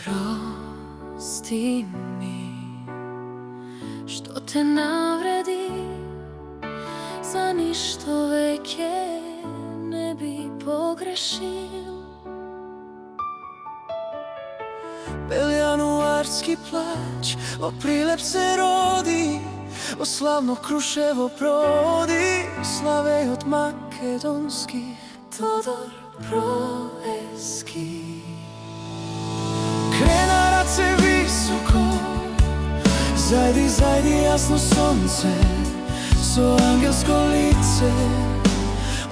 Прости ми што те навреди, за ништо веќе не би погрешил. Бел јануарски плач во Прилеп се роди, во славно Крушево проди славејот македонски Тодор Проески. Крена раце високо, зајди, зајди јасно сонце, со ангелско лице,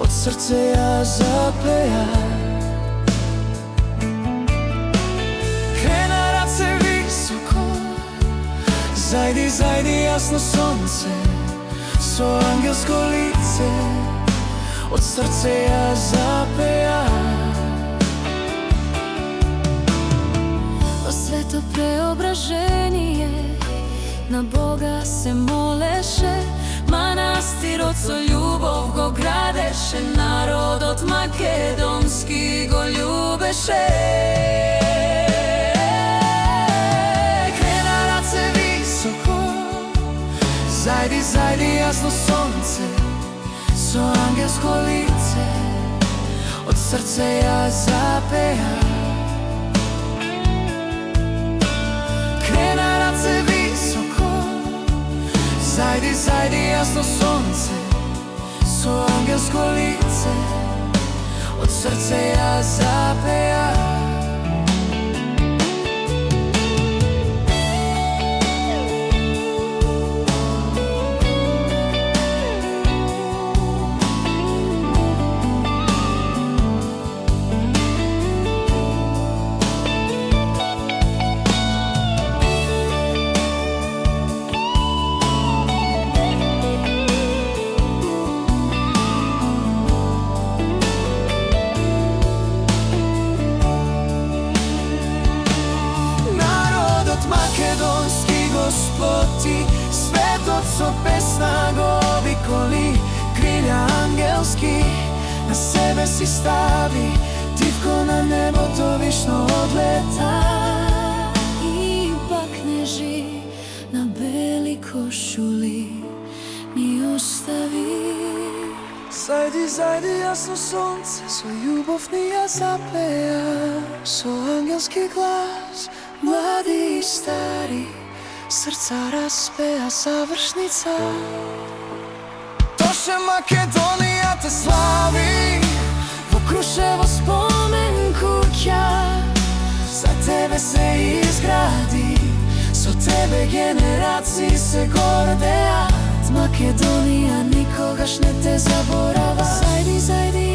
од срце ја запеа. Крена раце високо, зајди, зајди јасно сонце, со ангелско лице, од срце ја запеа. Во свето преображение на Бога се молеше, манастирот со љубов го градеше, народот македонски го љубеше. Крена раце високо, зајди, зајди јасно сонце, со ангелско лице, од срце ја запеа. Крена раце високо, зајди, зајди јасно сонце, со ангелско лице, од срце ја запеа. Македонски Господи, светот со песна го обиколи, крилја ангелски на себе си стави, дивко на небото вишно одлета И пак нежи на бели кошули ни остави. Зајди, зајди јасно сонце, со љубов ни ја запеа, со ангелски глас, млади и стари, срца распеа завршница. Тоше Македонија те слави, Во Крушево спомен куќа за тебе се изгради, со тебе генерации се гордеат. Македонија никогаш не те заборава. Зајди, зајди